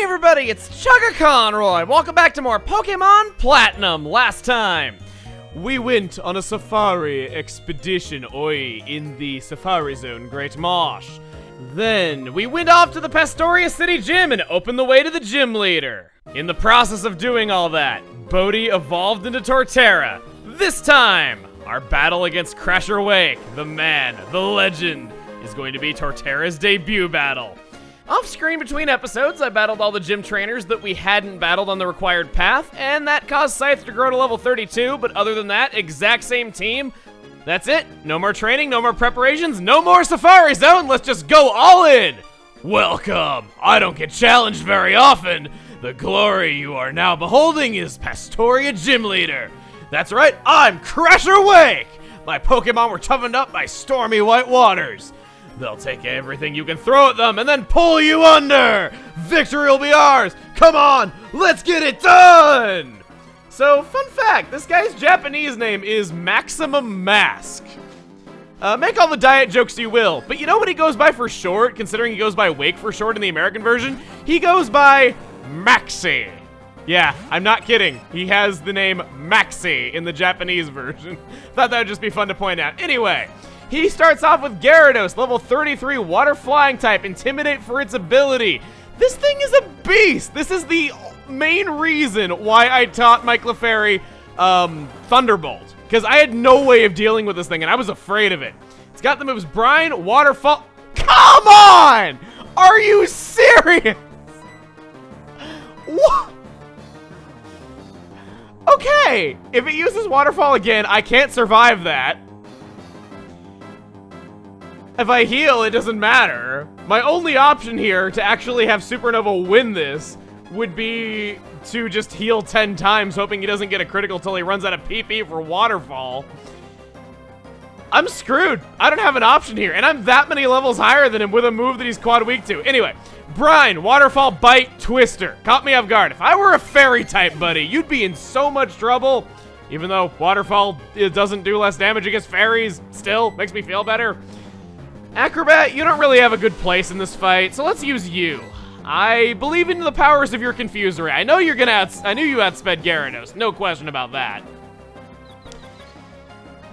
everybody, it's Chugga Conroy. Welcome back to more Pokemon Platinum. Last time, we went on a safari expedition, in the Safari Zone, Great Marsh. Then, we went off to the Pastoria City Gym and opened the way to the gym leader. In the process of doing all that, Bodhi evolved into Torterra. This time, our battle against Crasher Wake, the man, the legend, is going to be Torterra's debut battle. Off-screen between episodes, I battled all the gym trainers that we hadn't battled on the required path, and that caused Scythe to grow to level 32, but other than that, exact same team. That's it. No more training, no more preparations, no more Safari Zone, let's just go all in! Welcome! I don't get challenged very often. The glory you are now beholding is Pastoria Gym Leader. That's right, I'm Crasher Wake! My Pokemon were toughened up by stormy white waters. They'll take everything you can throw at them and then pull you under! Victory will be ours! Come on, let's get it done! So, fun fact, this guy's Japanese name is Maximum Mask. Make all the diet jokes you will, but you know what he goes by for short, considering he goes by Wake for short in the American version? He goes by Maxi. Yeah, I'm not kidding. He has the name Maxi in the Japanese version. Thought that would just be fun to point out. Anyway, he starts off with Gyarados, level 33, water flying type, Intimidate for its ability. This thing is a beast. This is the main reason why I taught my Clefairy Thunderbolt, because I had no way of dealing with this thing and I was afraid of it. It's got the moves Brine, Waterfall. Come on! Are you serious? What? Okay, if it uses Waterfall again, I can't survive that. If I heal, it doesn't matter. My only option here to actually have Supernova win this would be to just heal 10 times, hoping he doesn't get a critical till he runs out of PP for Waterfall. I'm screwed. I don't have an option here, and I'm that many levels higher than him with a move that he's quad weak to. Anyway, Brine, Waterfall, Bite, Twister. Caught me off guard. If I were a Fairy type, buddy, you'd be in so much trouble. Even though Waterfall doesn't do less damage against fairies, still makes me feel better. Acrobat, you don't really have a good place in this fight, so let's use you. I believe in the powers of your Confusory. I know you're gonna I knew you outsped Gyarados, no question about that.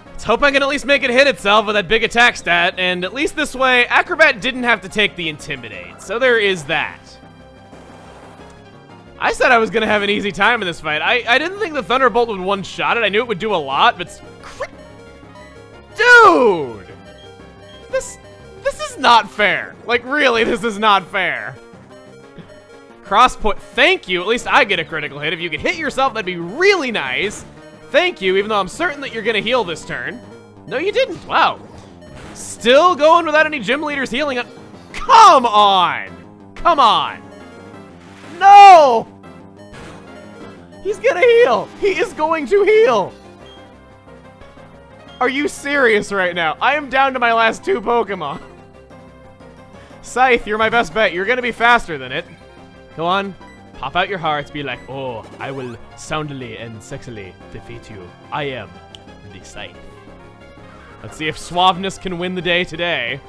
Let's hope I can at least make it hit itself with that big attack stat, and at least this way, Acrobat didn't have to take the Intimidate, so there is that. I said I was gonna have an easy time in this fight. I didn't think the Thunderbolt would one-shot it. I knew it would do a lot, but... Dude! This is not fair. Like, really, this is not fair. Crosspoint, thank you. At least I get a critical hit. If you could hit yourself, that'd be really nice. Thank you, even though I'm certain that you're gonna heal this turn. No, you didn't. Wow. Still going without any gym leaders healing it. Come on. Come on. No. He's gonna heal. He is going to heal. Are you serious right now? I am down to my last 2 Pokemon. Scythe, you're my best bet. You're gonna be faster than it. Go on, pop out your hearts, be like, oh, I will soundly and sexily defeat you. I am the Scythe. Let's see if Suaveness can win the day today.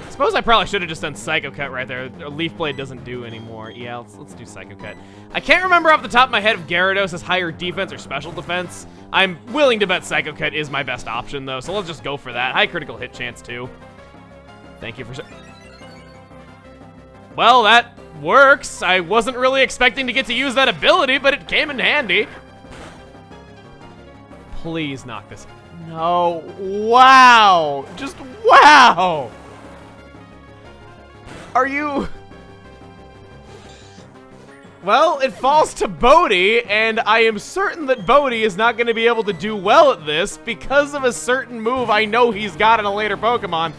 I suppose I probably should have just done Psycho Cut right there. Leaf Blade doesn't do anymore. Yeah, let's do Psycho Cut. I can't remember off the top of my head if Gyarados has higher defense or special defense. I'm willing to bet Psycho Cut is my best option, though, so let's just go for that. High critical hit chance, too. Thank you for... Well, that works. I wasn't really expecting to get to use that ability, but it came in handy. Please knock this. No. Wow. Just wow. Are you... Well, it falls to Bodhi, and I am certain that Bodhi is not going to be able to do well at this because of a certain move I know he's got in a later Pokemon.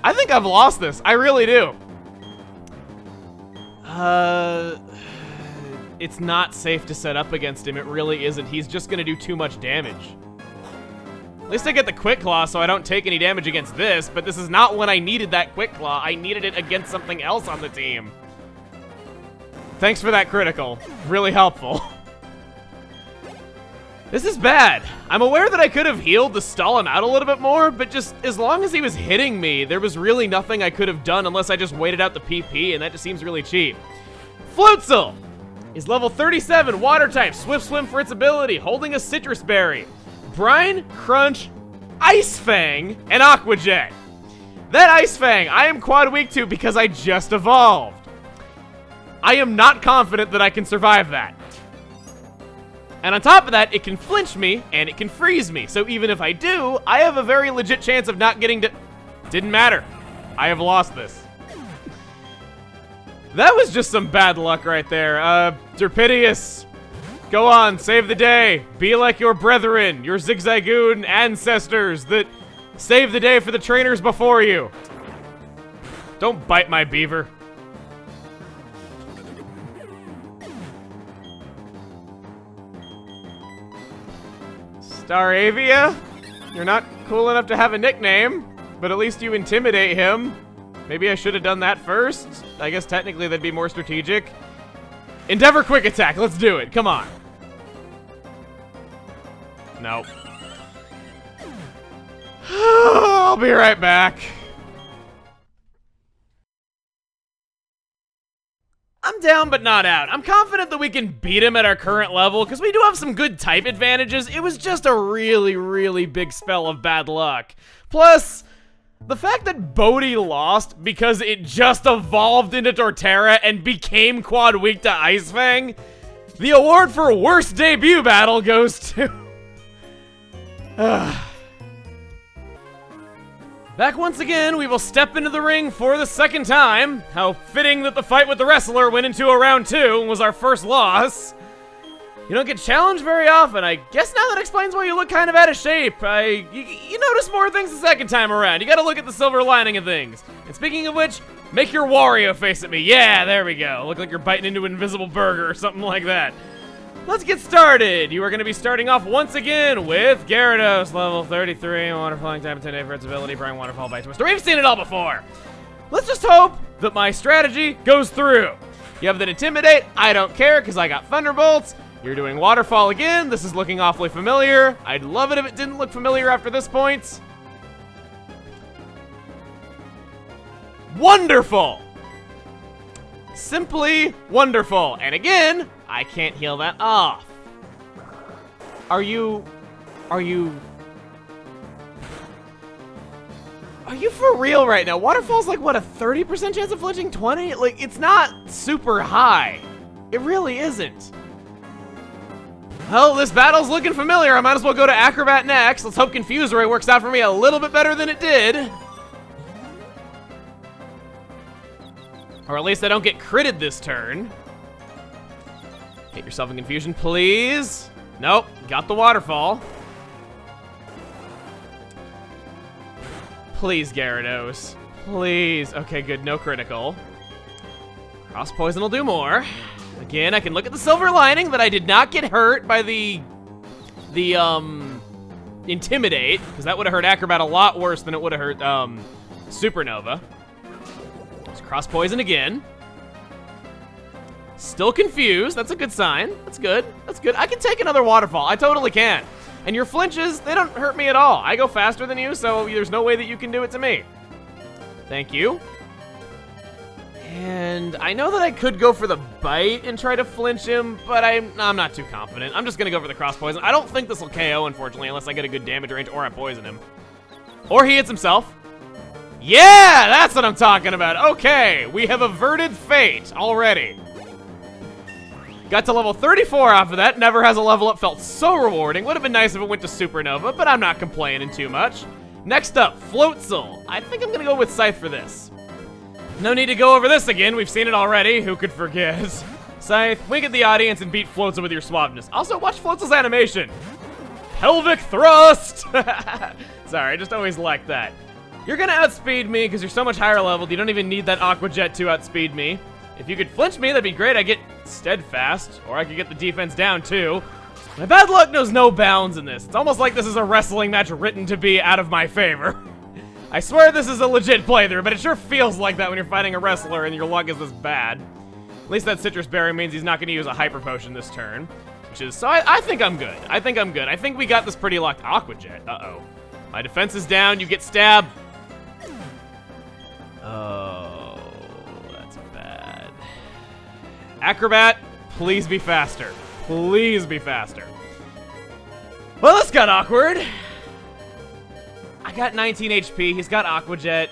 I think I've lost this. I really do. It's not safe to set up against him. It really isn't. He's just going to do too much damage. At least I get the Quick Claw so I don't take any damage against this, but this is not when I needed that Quick Claw. I needed it against something else on the team. Thanks for that critical. Really helpful. This is bad. I'm aware that I could have healed to stall him out a little bit more, but just as long as he was hitting me, there was really nothing I could have done unless I just waited out the PP, and that just seems really cheap. Floatzel is level 37, water type, swift swim for its ability, holding a citrus berry. Brine, Crunch, Ice Fang, and Aqua Jet. That Ice Fang, I am quad weak to because I just evolved. I am not confident that I can survive that. And on top of that, it can flinch me, and it can freeze me. So even if I do, I have a very legit chance of not getting to... Didn't matter. I have lost this. That was just some bad luck right there. Derpidius, go on, save the day. Be like your brethren, your Zigzagoon ancestors that saved the day for the trainers before you. Don't bite my beaver. Staravia, you're not cool enough to have a nickname, but at least you intimidate him. Maybe I should have done that first. I guess technically that'd be more strategic. Endeavor Quick Attack, let's do it, come on. Nope. I'll be right back. I'm down but not out. I'm confident that we can beat him at our current level because we do have some good type advantages. It was just a really, really big spell of bad luck. Plus, the fact that Bodhi lost because it just evolved into Torterra and became quad weak to Ice Fang, the award for worst debut battle goes to... Back once again, we will step into the ring for the second time. How fitting that the fight with the wrestler went into a round 2 and was our first loss. You don't get challenged very often. I guess now that explains why you look kind of out of shape. You notice more things the second time around. You gotta look at the silver lining of things. And speaking of which, make your Wario face at me. Yeah, there we go. Look like you're biting into an invisible burger or something like that. Let's get started. You are going to be starting off once again with Gyarados, level 33, Water Falling type, intimidated for its ability, Prime Waterfall by Twister. We've seen it all before. Let's just hope that my strategy goes through. You have that Intimidate. I don't care because I got Thunderbolts. You're doing Waterfall again. This is looking awfully familiar. I'd love it if it didn't look familiar after this point. Wonderful. Simply wonderful. And again, I can't heal that off. Are you for real right now? Waterfall's like, what, a 30% chance of flinching? 20? Like, it's not super high. It really isn't. Well, this battle's looking familiar. I might as well go to Acrobat next. Let's hope Confuse Ray works out for me a little bit better than it did. Or at least I don't get critted this turn. Get yourself in confusion, please. Nope, got the waterfall. Please, Gyarados. Please. Okay, good, no critical. Cross Poison will do more. Again, I can look at the silver lining that I did not get hurt by the Intimidate, because that would have hurt Acrobat a lot worse than it would have hurt Supernova. Let's Cross Poison again. Still confused. That's a good sign. That's good. That's good. I can take another waterfall. I totally can. And your flinches, they don't hurt me at all. I go faster than you, so there's no way that you can do it to me. Thank you. And I know that I could go for the bite and try to flinch him, but I'm not too confident. I'm just going to go for the cross poison. I don't think this will KO, unfortunately, unless I get a good damage range or I poison him. Or he hits himself. Yeah, that's what I'm talking about. Okay, we have averted fate already. Got to level 34 off of that. Never has a level up. Felt so rewarding. Would have been nice if it went to Supernova, but I'm not complaining too much. Next up, Floatzel. I think I'm going to go with Scythe for this. No need to go over this again. We've seen it already. Who could forget? Scythe, wink at the audience and beat Floatzel with your suaveness. Also, watch Floatzel's animation. Pelvic thrust. Sorry, I just always like that. You're going to outspeed me because you're so much higher leveled. You don't even need that Aqua Jet to outspeed me. If you could flinch me, that'd be great. I get Steadfast, or I could get the defense down too. My bad luck knows no bounds in this. It's almost like this is a wrestling match written to be out of my favor. I swear this is a legit playthrough, but it sure feels like that when you're fighting a wrestler and your luck is this bad. At least that Citrus Berry means he's not going to use a Hyper Potion this turn. Which is, so I think I'm good. I think I'm good. I think we got this pretty locked. Aqua Jet, uh-oh. My defense is down, you get stabbed. Oh, that's bad. Acrobat, please be faster. Please be faster. Well, this got awkward. I got 19 HP. He's got Aqua Jet.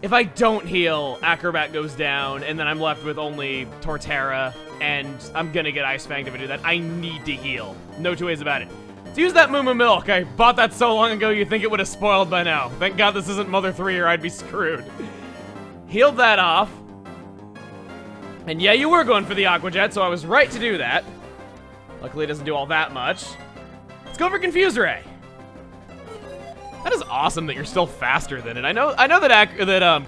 If I don't heal, Acrobat goes down, and then I'm left with only Torterra, and I'm gonna get Ice Fanged if I do that. I need to heal. No two ways about it. To use that Moo Moo Milk, I bought that so long ago you'd think it would have spoiled by now. Thank God this isn't Mother 3 or I'd be screwed. Healed that off. And yeah, you were going for the Aqua Jet, so I was right to do that. Luckily it doesn't do all that much. Let's go for Confuse Ray. That is awesome that you're still faster than it. I know that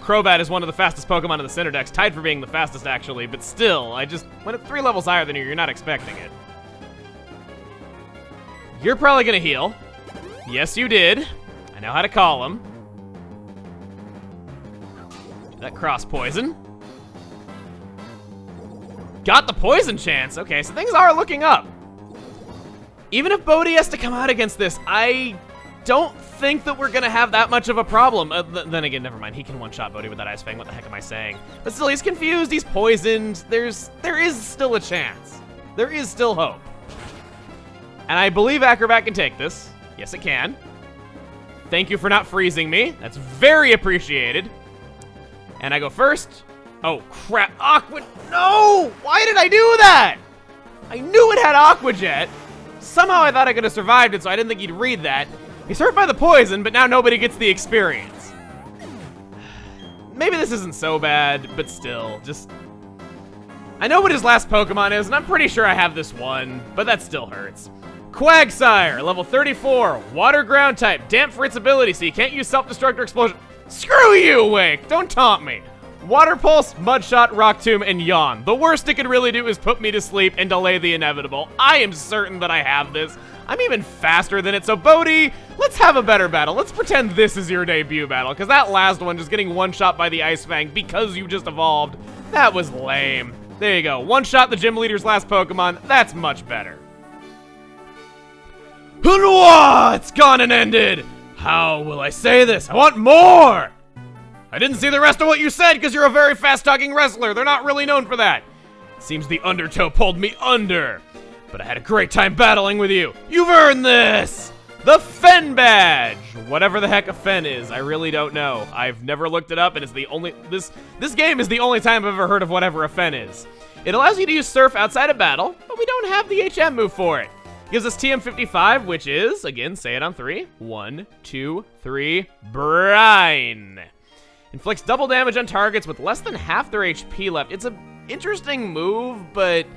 Crobat is one of the fastest Pokemon in the Center Dex, tied for being the fastest actually, but still, when it's 3 levels higher than you, you're not expecting it. You're probably gonna heal. Yes, you did. I know how to call him. Do that cross poison. Got the poison chance. Okay, so things are looking up. Even if Bodhi has to come out against this, I don't think that we're gonna have that much of a problem. Then again, never mind. He can one-shot Bodhi with that Ice Fang. What the heck am I saying? But still, he's confused. He's poisoned. There is still a chance. There is still hope. And I believe Acrobat can take this. Yes, it can. Thank you for not freezing me. That's very appreciated. And I go first. Oh, crap. Aqua... No! Why did I do that? I knew it had Aqua Jet. Somehow I thought I could have survived it, so I didn't think he'd read that. He's hurt by the poison, but now nobody gets the experience. Maybe this isn't so bad, but still, just... I know what his last Pokemon is, and I'm pretty sure I have this one, but that still hurts. Quagsire, level 34, Water Ground type, damp for its ability, so you can't use Self-Destruct or Explosion. Screw you, Wake! Don't taunt me! Water Pulse, Mud Shot, Rock Tomb, and Yawn. The worst it could really do is put me to sleep and delay the inevitable. I am certain that I have this. I'm even faster than it, so Bodhi, let's have a better battle. Let's pretend this is your debut battle, because that last one, just getting one-shot by the Ice Fang because you just evolved, that was lame. There you go, one-shot the gym leader's last Pokemon, that's much better. Hunwa! It's gone and ended! How will I say this? I want more! I didn't see the rest of what you said because you're a very fast-talking wrestler. They're not really known for that. Seems the Undertow pulled me under. But I had a great time battling with you. You've earned this! The Fen Badge! Whatever the heck a Fen is, I really don't know. I've never looked it up, and it's the only... This game is the only time I've ever heard of whatever a Fen is. It allows you to use Surf outside of battle, but we don't have the HM move for it. Gives us TM55, which is, again, say it on 3. 1, 2, 3, Brine. Inflicts double damage on targets with less than half their HP left. It's an interesting move, but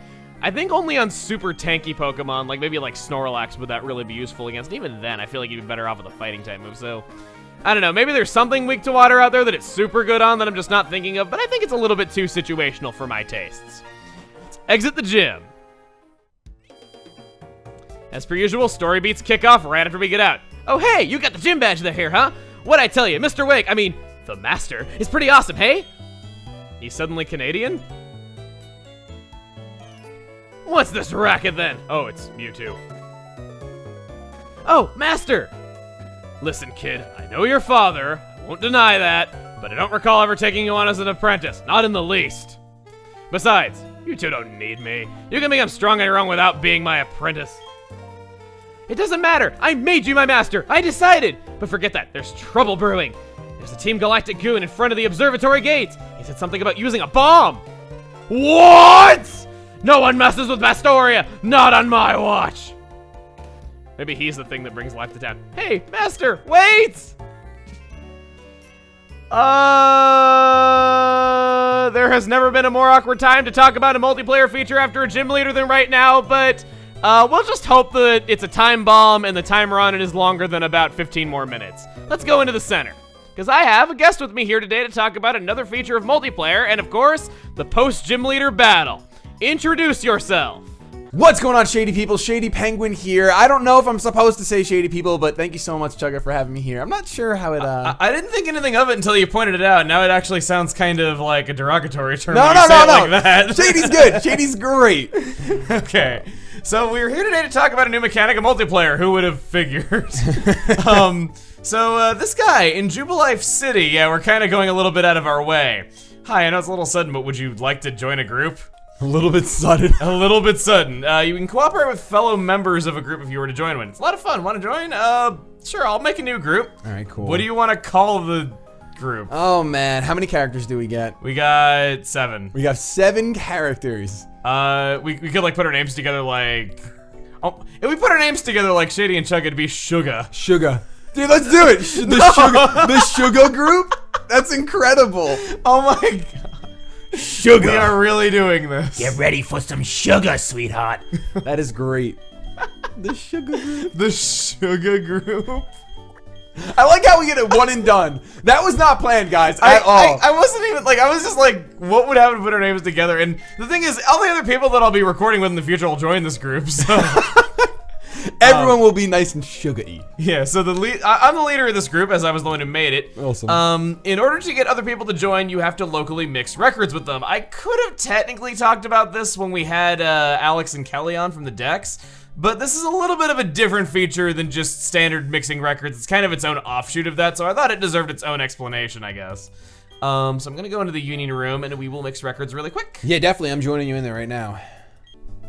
I think only on super tanky Pokemon, like maybe like Snorlax, would that really be useful against. And even then, I feel like you'd be better off with a fighting type move. So, I don't know. Maybe there's something weak to water out there that it's super good on that I'm just not thinking of, but I think it's a little bit too situational for my tastes. Let's exit the gym. As per usual, story beats kick off right after we get out. Oh, hey, you got the gym badge there here, huh? What'd I tell you? Mr. Wake, I mean... The Master is pretty awesome, hey? He's suddenly Canadian? What's this racket then? Oh, it's Mewtwo. Oh, Master! Listen, kid, I know your father, I won't deny that, but I don't recall ever taking you on as an apprentice, not in the least. Besides, you two don't need me. You can become strong on your own without being my apprentice. It doesn't matter, I made you my master, I decided! But forget that, there's trouble brewing. There's a Team Galactic Goon in front of the observatory gates. He said something about using a bomb. What? No one messes with Bastoria. Not on my watch. Maybe he's the thing that brings life to town. Hey, Master, wait! There has never been a more awkward time to talk about a multiplayer feature after a gym leader than right now, but we'll just hope that it's a time bomb and the timer on it is longer than about 15 more minutes. Let's go into the center. Because I have a guest with me here today to talk about another feature of multiplayer, and of course, the post-gym leader battle. Introduce yourself. What's going on, Shady People? Shady Penguin here. I don't know if I'm supposed to say Shady People, but thank you so much, Chugga, for having me here. I'm not sure how it, I didn't think anything of it until you pointed it out. Now it actually sounds kind of like a derogatory term. No. Like that. Shady's good. Shady's great. Okay. So we're here today to talk about a new mechanic of multiplayer. Who would have figured? So this guy in Jubilife City, yeah, we're kind of going a little bit out of our way. Hi, I know it's a little sudden, but would you like to join a group? A little bit sudden. A little bit sudden. You can cooperate with fellow members of a group if you were to join one. It's a lot of fun. Want to join? Sure, I'll make a new group. All right, cool. What do you want to call the group? Oh, man. How many characters do we get? We got 7. We got 7 characters. We could, like, put our names together like... Oh, if we put our names together like Shady and Chug, it'd be Sugar. Sugar. Dude, let's do it. The Sugar group? That's incredible. Oh my god. Sugar. We are really doing this. Get ready for some sugar, sweetheart. That is great. The Sugar group. The Sugar group. I like how we get it one and done. That was not planned, guys, at all. I wasn't even, like, I was just like, what would happen to put our names together? And the thing is, all the other people that I'll be recording with in the future will join this group, so... Everyone will be nice and sugar-y. Yeah, so I'm the leader of this group, as I was the one who made it. Awesome. In order to get other people to join, you have to locally mix records with them. I could have technically talked about this when we had Alex and Kelly on from the decks, but this is a little bit of a different feature than just standard mixing records. It's kind of its own offshoot of that, so I thought it deserved its own explanation, I guess. So I'm gonna go into the union room and we will mix records really quick. Yeah, definitely. I'm joining you in there right now.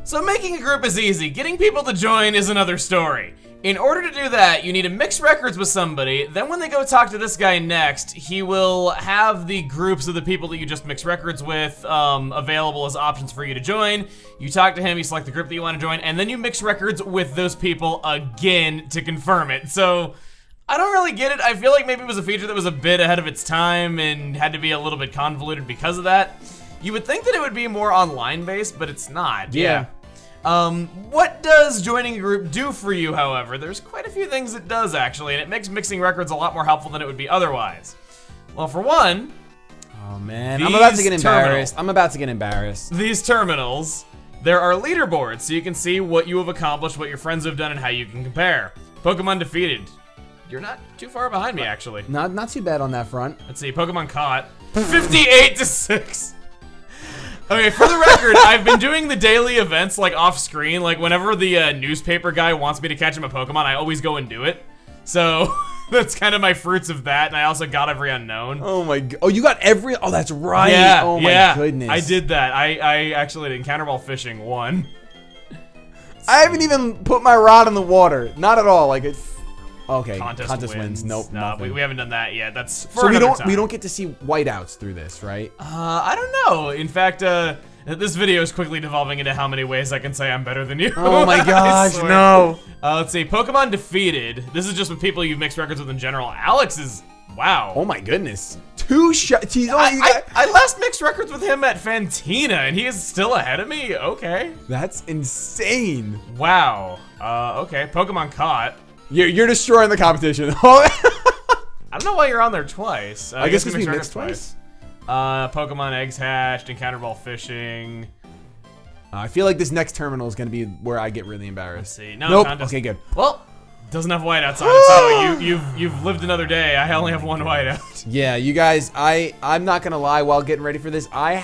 So making a group is easy. Getting people to join is another story. In order to do that, you need to mix records with somebody. Then when they go talk to this guy next, he will have the groups of the people that you just mixed records with available as options for you to join. You talk to him, you select the group that you want to join, and then you mix records with those people again to confirm it. So I don't really get it. I feel like maybe it was a feature that was a bit ahead of its time and had to be a little bit convoluted because of that. You would think that it would be more online based, but it's not. Yeah. What does joining a group do for you, however? There's quite a few things it does, actually, and it makes mixing records a lot more helpful than it would be otherwise. Well, for one... Oh, man. I'm about to get embarrassed. These terminals, there are leaderboards, so you can see what you have accomplished, what your friends have done, and how you can compare. Pokemon defeated. You're not too far behind me, actually. Not too bad on that front. Let's see, Pokemon caught. 58-6. Okay, for the record, I've been doing the daily events, like, off-screen. Like, whenever the newspaper guy wants me to catch him a Pokemon, I always go and do it. So, that's kind of my fruits of that, and I also got every unknown. Oh, my God. Oh, you got every... Oh, that's right. Yeah, oh, my goodness. I did that. I actually did encounter ball fishing 1. I haven't even put my rod in the water. Not at all. Like, it's... Okay, contest wins. Nope, no, nothing. we haven't done that yet. That's for so another time. we don't get to see whiteouts through this, right? I don't know. In fact, this video is quickly devolving into how many ways I can say I'm better than you. Oh my gosh, I swear. no. Let's see. Pokemon defeated. This is just with people you've mixed records with in general. Alex is wow. Oh my goodness. 2 shots. I last mixed records with him at Fantina, and he is still ahead of me. Okay. That's insane. Wow. Okay. Pokemon caught. You're destroying the competition. I don't know why you're on there twice. I guess because we mixed twice. Pokemon eggs hatched, encounter ball fishing. I feel like this next terminal is gonna be where I get really embarrassed. Let's see. No, nope. contest. Okay, good. Well, doesn't have whiteouts on it, so you've lived another day. I only have 1 whiteout. Yeah, you guys. I'm not gonna lie. While getting ready for this, I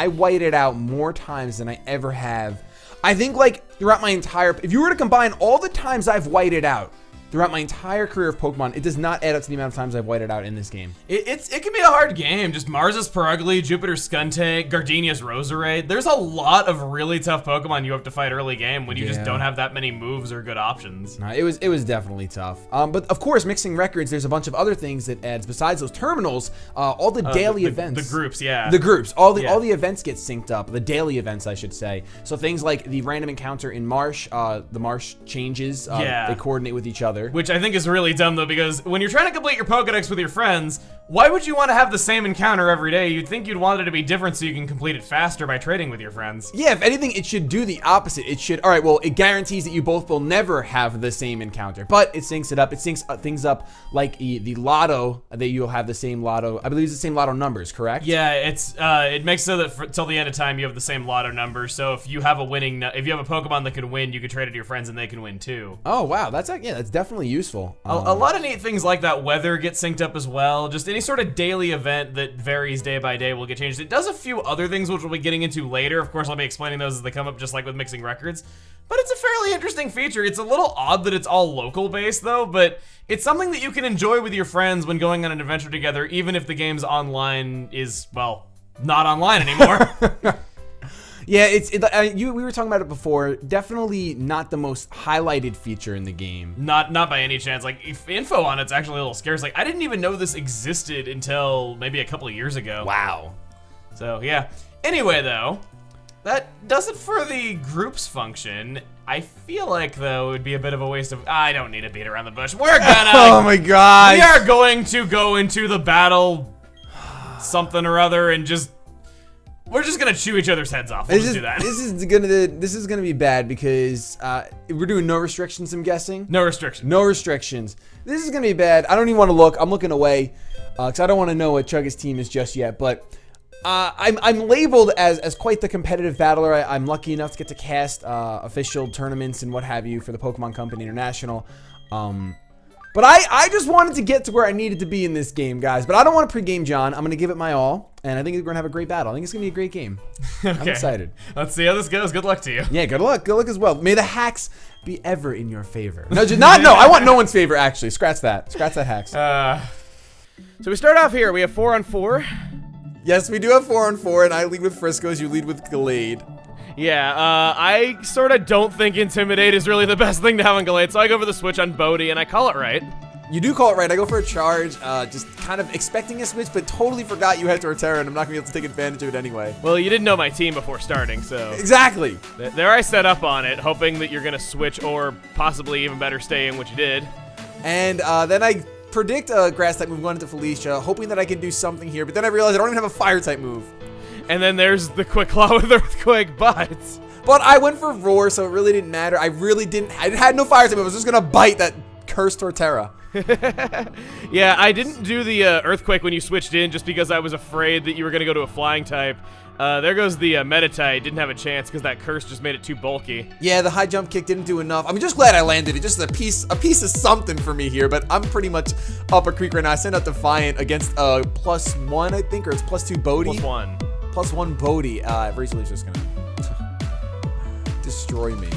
whited out more times than I ever have. I think like throughout my entire. If you were to combine all the times I've whited out throughout my entire career of Pokemon, it does not add up to the amount of times I've whited out in this game. It can be a hard game. Just Marza's Perugly, Jupiter's Skuntank, Gardenia's Roserade. There's a lot of really tough Pokemon you have to fight early game when you just don't have that many moves or good options. No, it was definitely tough. But of course, mixing records, there's a bunch of other things that adds besides those terminals. All the daily events. The groups, yeah. The groups. All the events get synced up. The daily events, I should say. So things like the random encounter in Marsh, the Marsh changes. They coordinate with each other. Which I think is really dumb though, because when you're trying to complete your Pokedex with your friends, why would you want to have the same encounter every day? You'd think you'd want it to be different so you can complete it faster by trading with your friends. Yeah, if anything, it should do the opposite. It should, all right, well, it guarantees that you both will never have the same encounter, but it syncs it up. It syncs things up like the lotto, that you'll have the same lotto. I believe it's the same lotto numbers, correct? Yeah, it makes so that till the end of time you have the same lotto numbers. So if you have a Pokemon that can win, you can trade it to your friends and they can win too. Oh wow, that's definitely useful. A lot of neat things like that. Weather gets synced up as well. Just any sort of daily event that varies day by day will get changed. It does a few other things which we'll be getting into later. Of course, I'll be explaining those as they come up, just like with mixing records. But it's a fairly interesting feature. It's a little odd that it's all local based though, but it's something that you can enjoy with your friends when going on an adventure together, even if the game's online is, well, not online anymore. Yeah, we were talking about it before. Definitely not the most highlighted feature in the game. Not by any chance. Like, info on it's actually a little scarce. Like, I didn't even know this existed until maybe a couple of years ago. Wow. So, yeah. Anyway, though, that does it for the groups function. I feel like, though, it would be a bit of a waste of... I don't need to beat around the bush. We're gonna... Oh, my God. We are going to go into the battle something or other and just... We're just gonna chew each other's heads off. We'll just do that. This is gonna be bad because we're doing no restrictions. I'm guessing. No restrictions. No restrictions. This is gonna be bad. I don't even want to look. I'm looking away because I don't want to know what Chugga's team is just yet. But I'm labeled as quite the competitive battler. I'm lucky enough to get to cast official tournaments and what have you for the Pokemon Company International. But I just wanted to get to where I needed to be in this game, guys. But I don't want to pregame John. I'm going to give it my all. And I think we're going to have a great battle. I think it's going to be a great game. Okay. I'm excited. Let's see how this goes. Good luck to you. Yeah, good luck. Good luck as well. May the hacks be ever in your favor. No, I want no one's favor, actually. Scratch that. Scratch that hacks. So we start off here. We have 4-on-4. Yes, we do have 4-on-4, and I lead with Frisco's. You lead with Glade. Yeah, I sort of don't think Intimidate is really the best thing to have on Gallade, so I go for the switch on Bodhi, and I call it right. You do call it right. I go for a charge, just kind of expecting a switch, but totally forgot you had Torterra, and I'm not going to be able to take advantage of it anyway. Well, you didn't know my team before starting, so... Exactly! There I set up on it, hoping that you're going to switch or possibly even better stay in, which you did. And then I predict a Grass-type move going into Felicia, hoping that I can do something here, but then I realized I don't even have a Fire-type move. And then there's the Quick Claw with Earthquake, but I went for Roar, so it really didn't matter. I had no Fire-type move. I was just going to bite that cursed Torterra. Yeah, I didn't do the Earthquake when you switched in just because I was afraid that you were going to go to a Flying type. There goes the Meditite. Didn't have a chance because that curse just made it too bulky. Yeah, the high jump kick didn't do enough. I'm just glad I landed it. Just a piece of something for me here, but I'm pretty much up a creek right now. I sent out Defiant against +1, I think, or it's +2 Bodhi. +1. +1 Bodhi. Razorleaf's just gonna destroy me.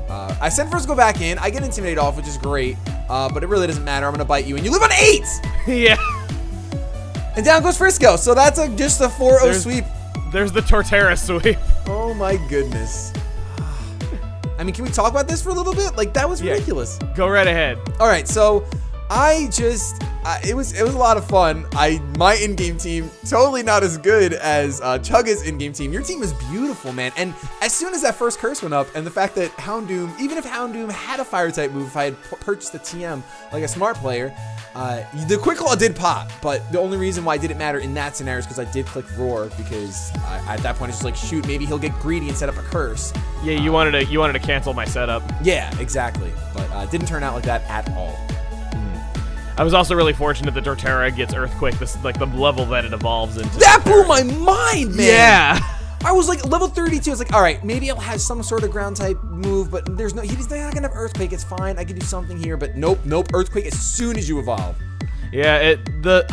I sent Frisco back in. I get Intimidate off, which is great, but it really doesn't matter. I'm gonna bite you, and you live on 8! Yeah. And down goes Frisco, so that's just a 4-0 sweep. There's the Torterra sweep. Oh my goodness. I mean, can we talk about this for a little bit? Like, that was ridiculous. Go right ahead. All right, so I just it was a lot of fun. My in-game team totally not as good as Chugga's in-game team. Your team is beautiful, man. And as soon as that first curse went up, and the fact that Houndoom, even if Houndoom had a fire type move, if I had purchased a TM like a smart player, the Quick Claw did pop. But the only reason why it didn't matter in that scenario is because I did click Roar, because at that point it's just like, shoot, maybe he'll get greedy and set up a curse. Yeah, you wanted to cancel my setup. Yeah, exactly. But it didn't turn out like that at all. I was also really fortunate that Torterra gets Earthquake, like the level that it evolves into. That blew my mind, man! Yeah! I was like level 32. I was like, all right, maybe I'll have some sort of ground type move, but he's not gonna have Earthquake. It's fine. I can do something here, but nope. Earthquake as soon as you evolve. Yeah,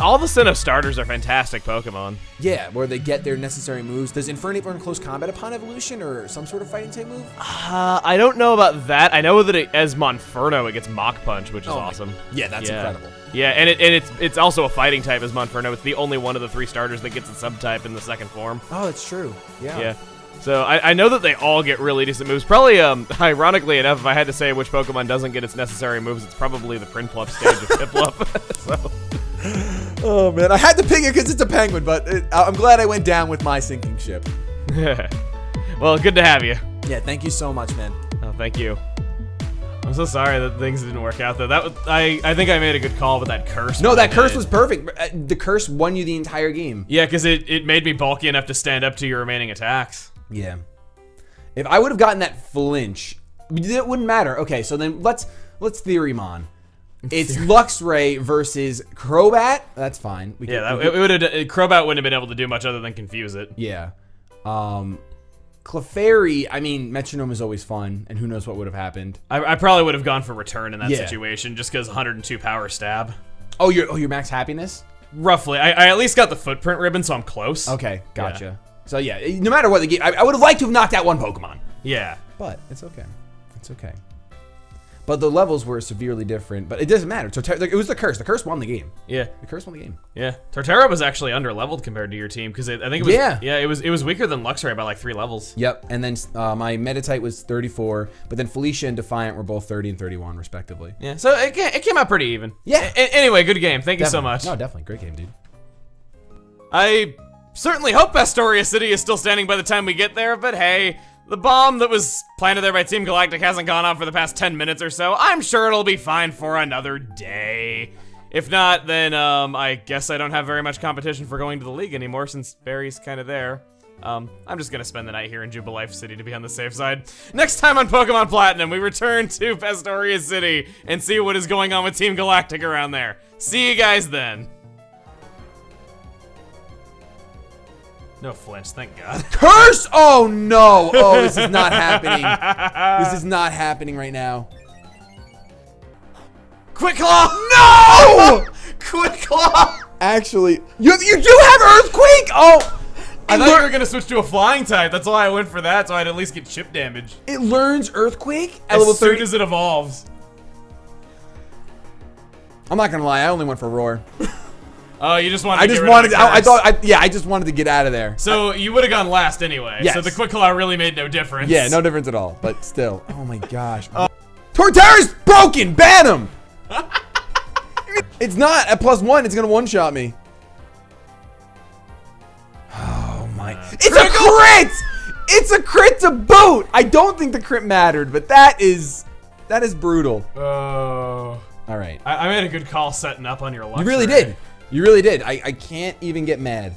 all the Sinnoh starters are fantastic Pokemon. Yeah, where they get their necessary moves. Does Infernape learn close combat upon evolution, or some sort of fighting type move? I don't know about that. I know that as Monferno, it gets Mach Punch, which is awesome. Yeah, that's incredible. Yeah, and it's also a fighting type as Monferno. It's the only one of the 3 starters that gets a subtype in the second form. Oh, that's true. Yeah. So I know that they all get really decent moves. Probably, ironically enough, if I had to say which Pokemon doesn't get its necessary moves, it's probably the Prinplup stage of Piplup. So. Oh man, I had to pick it because it's a penguin, but I'm glad I went down with my sinking ship. Well, good to have you. Yeah, thank you so much, man. Oh, thank you. I'm so sorry that things didn't work out though. I think I made a good call with that curse. No, that curse was perfect. The curse won you the entire game. Yeah, because it made me bulky enough to stand up to your remaining attacks. Yeah. If I would have gotten that flinch, it wouldn't matter. Okay, so then let's Theorymon. It's Luxray versus Crobat. That's fine. Crobat wouldn't have been able to do much other than confuse it. Yeah. Clefairy, I mean, Metronome is always fun, and who knows what would have happened. I probably would have gone for Return in that situation, just because 102 power stab. Oh, your max happiness? Roughly. I at least got the footprint ribbon, so I'm close. Okay, gotcha. Yeah. So yeah, no matter what the game, I would have liked to have knocked out one Pokemon. Yeah. But it's okay. It's okay. but the levels were severely different. But it doesn't matter. It was the curse. The curse won the game. Yeah. The curse won the game. Yeah. Torterra was actually under-leveled compared to your team because I think it was. Yeah. It was weaker than Luxray by like 3 levels. Yep. And then my Meditite was 34, but then Felicia and Defiant were both 30 and 31 respectively. Yeah. So it came out pretty even. Yeah. Anyway, good game. Thank you so Definitely. much. No, definitely great game, dude. I certainly hope Astoria City is still standing by the time we get there, but hey, the bomb that was planted there by Team Galactic hasn't gone off for the past 10 minutes or so. I'm sure it'll be fine for another day. If not, then I guess I don't have very much competition for going to the league anymore since Barry's kind of there. I'm just gonna spend the night here in Jubilife City to be on the safe side. Next time on Pokemon Platinum, we return to Astoria City and see what is going on with Team Galactic around there. See you guys then. No flinch, thank God. Curse! Oh no! Oh, this is not happening. This is not happening right now. Quick Claw! No! Quick Claw! Actually, you do have Earthquake! Oh! I thought you were gonna switch to a flying type. That's why I went for that, so I'd at least get chip damage. It learns Earthquake at level As soon 30. as it evolves. I'm not gonna lie, I only went for Roar. Oh, you just wanted I to just get rid wanted. of the I curse. I just wanted to get out of there. So you would have gone last anyway. Yes. So the Quick Claw really made no difference. Yeah, no difference at all. But still, oh my gosh. Torterra's broken. Ban him. It's not at +1. It's gonna one-shot me. Oh my! It's a crit. It's a crit to boot. I don't think the crit mattered, but that is brutal. Oh. All right. I made a good call setting up on your luck. You really did. You really did. I can't even get mad.